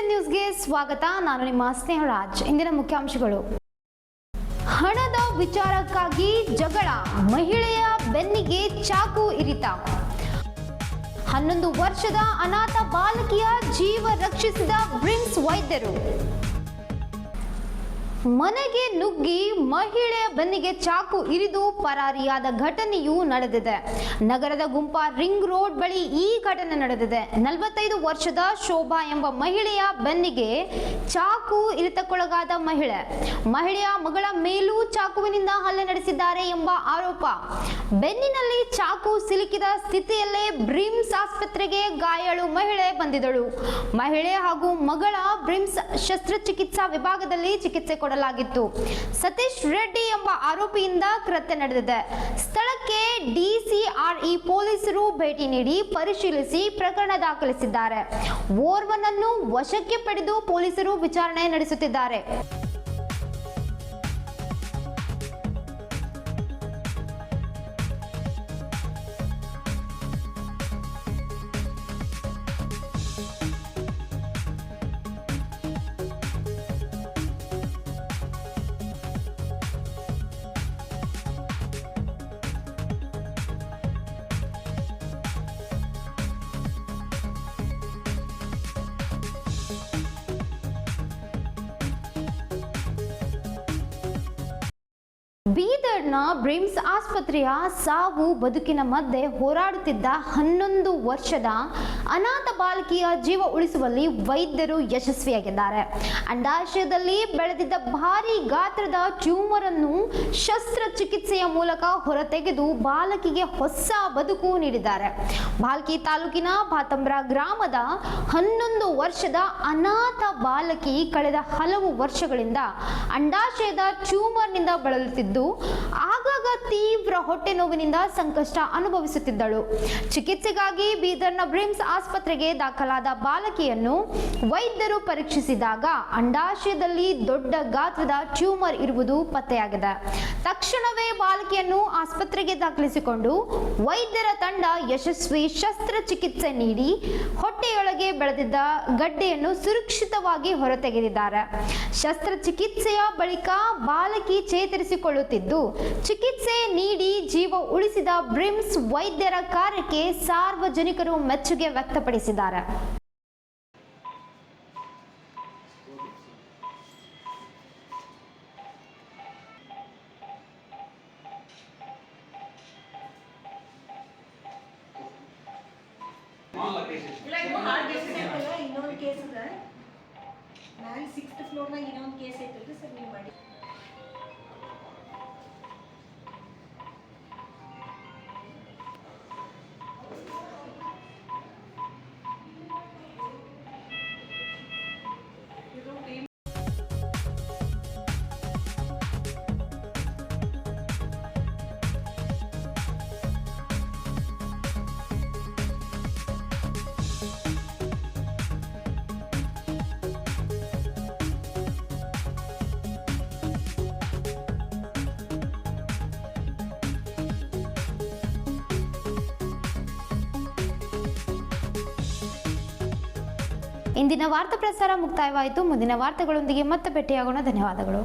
Citizen ನ್ಯೂಸ್ಗೆ ಸ್ವಾಗತ. ನಾನು ನಿಮ್ಮ ಸ್ನೇಹರಾಜ್. ಇಂದಿನ ಮುಖ್ಯಾಂಶಗಳು: ಹಣದ ವಿಚಾರಕ್ಕಾಗಿ ಜಗಳ, ಮಹಿಳೆಯ ಬೆನ್ನಿಗೆ ಚಾಕು ಇರಿತ. 11 ವರ್ಷದ ಅನಾಥ ಬಾಲಕಿಯ ಜೀವ ರಕ್ಷಿಸಿದ ಬ್ರಿಮ್ಸ್ ವೈದ್ಯರು. ಮನೆಗೆ ನುಗ್ಗಿ ಮಹಿಳೆಯ ಬೆನ್ನಿಗೆ ಚಾಕು ಇರಿದು ಪರಾರಿಯಾದ ಘಟನೆಯೂ ನಡೆದಿದೆ. ನಗರದ ಗುಂಪಾ ರಿಂಗ್ ರೋಡ್ ಬಳಿ ಈ ಘಟನೆ ನಡೆದಿದೆ. 45 ವರ್ಷದ ಶೋಭಾ ಎಂಬ ಮಹಿಳೆಯ ಬೆನ್ನಿಗೆ ಚಾಕು ಇರಿತಕ್ಕೊಳಗಾದ ಮಹಿಳೆಯ ಮಗಳ ಮೇಲೂ ಚಾಕುವಿನಿಂದ ಹಲ್ಲೆ ನಡೆಸಿದ್ದಾರೆ ಎಂಬ ಆರೋಪ. ಬೆನ್ನಿನಲ್ಲಿ ಚಾಕು ಸಿಲುಕಿದ ಸ್ಥಿತಿಯಲ್ಲೇ ಬ್ರಿಮ್ಸ್ ಆಸ್ಪತ್ರೆಗೆ ಗಾಯಾಳು ಮಹಿಳೆ ಬಂದಿದ್ದಳು. ಮಹಿಳೆ ಹಾಗೂ ಮಗಳ ಬ್ರಿಮ್ಸ್ ಶಸ್ತ್ರಚಿಕಿತ್ಸಾ ವಿಭಾಗದಲ್ಲಿ ಚಿಕಿತ್ಸೆ ಕೊಡಲಾಗಿತ್ತು. ಸತೀಶ್ ರೆಡ್ಡಿ ಎಂಬ ಆರೋಪಿಯಿಂದ ಕೃತ್ಯ ನಡೆದಿದೆ. ಸ್ಥಳಕ್ಕೆ ಡಿಸಿಆರ್ಇ ಪೊಲೀಸರು ಭೇಟಿ ನೀಡಿ ಪರಿಶೀಲಿಸಿ ಪ್ರಕರಣ ದಾಖಲಿಸಿದ್ದಾರೆ. ಓರ್ವನನ್ನು ವಶಕ್ಕೆ ಪಡೆದು ಪೊಲೀಸರು ವಿಚಾರಣೆ ನಡೆಸುತ್ತಿದ್ದಾರೆ. ಬೀದರ್ನ ಬ್ರಿಮ್ಸ್ ಆಸ್ಪತ್ರೆಯ ಸಾವು ಬದುಕಿನ ಮಧ್ಯೆ ಹೋರಾಡುತ್ತಿದ್ದ 11 ವರ್ಷದ ಅನಾಥ ಬಾಲಕಿಯ ಜೀವ ಉಳಿಸುವಲ್ಲಿ ವೈದ್ಯರು ಯಶಸ್ವಿಯಾಗಿದ್ದಾರೆ. ಅಂಡಾಶಯದಲ್ಲಿ ಬೆಳೆದಿದ್ದ ಭಾರಿ ಗಾತ್ರದ ಟ್ಯೂಮರ್ ಅನ್ನು ಶಸ್ತ್ರಚಿಕಿತ್ಸೆಯ ಮೂಲಕ ಹೊರತೆಗೆದು ಬಾಲಕಿಗೆ ಹೊಸ ಬದುಕು ನೀಡಿದ್ದಾರೆ. ಭಾಲ್ಕಿ ತಾಲೂಕಿನ ಭಾತಂಬ್ರ ಗ್ರಾಮದ 11 ವರ್ಷದ ಅನಾಥ ಬಾಲಕಿ ಕಳೆದ ಹಲವು ವರ್ಷಗಳಿಂದ ಅಂಡಾಶಯದ ಟ್ಯೂಮರ್ನಿಂದ ಬಳಲುತ್ತಿದ್ದು ಆಗಾಗ ತೀವ್ರ ಹೊಟ್ಟೆ ನೋವಿನಿಂದ ಸಂಕಷ್ಟ ಅನುಭವಿಸುತ್ತಿದ್ದಳು. ಚಿಕಿತ್ಸೆಗಾಗಿ ಬೀದರ್ನ ಬ್ರಿಮ್ಸ್ ಆಸ್ಪತ್ರೆಗೆ ದಾಖಲಾದ ಬಾಲಕಿಯನ್ನು ವೈದ್ಯರು ಪರೀಕ್ಷಿಸಿದಾಗ ಅಂಡಾಶಯದಲ್ಲಿ ದೊಡ್ಡ ಗಾತ್ರದ ಟ್ಯೂಮರ್ ಇರುವುದು ಪತ್ತೆಯಾಗಿದೆ. ತಕ್ಷಣವೇ ಬಾಲಕಿಯನ್ನು ಆಸ್ಪತ್ರೆಗೆ ದಾಖಲಿಸಿಕೊಂಡು ವೈದ್ಯರ ತಂಡ ಯಶಸ್ವಿ ಶಸ್ತ್ರಚಿಕಿತ್ಸೆ ನೀಡಿ ಹೊಟ್ಟೆಯೊಳಗೆ ಬೆಳೆದಿದ್ದ ಗಡ್ಡೆಯನ್ನು ಸುರಕ್ಷಿತವಾಗಿ ಹೊರತೆಗೆದಿದ್ದಾರೆ. ಶಸ್ತ್ರಚಿಕಿತ್ಸೆಯ ಬಳಿಕ ಬಾಲಕಿ ಚೇತರಿಸಿಕೊಳ್ಳುತ್ತಿದ್ದು, ಚಿಕಿತ್ಸೆ ನೀಡಿ ಜೀವ ಉಳಿಸಿದ ಬ್ರಿಮ್ಸ್ ವೈದ್ಯರ ಕಾರ್ಯಕ್ಕೆ ಸಾರ್ವಜನಿಕರು ಮೆಚ್ಚುಗೆ ವ್ಯಕ್ತಪಡಿಸಿದ್ದಾರೆ. ಇನ್ನೊಂದು ಕೇಸ್ ಇದೆ, ನಾನು 6th ಫ್ಲೋರ್ನಾಗ ಇನ್ನೊಂದು ಕೇಸ್ ಐತಲ್ರಿ ಸರ್, ನೀವು ಮಾಡಿ. ಇಂದಿನ ವಾರ್ತಾ ಪ್ರಸಾರ ಮುಕ್ತಾಯವಾಯಿತು. ಮುಂದಿನ ವಾರ್ತೆಗಳೊಂದಿಗೆ ಮತ್ತೆ ಭೇಟಿಯಾಗೋಣ. ಧನ್ಯವಾದಗಳು.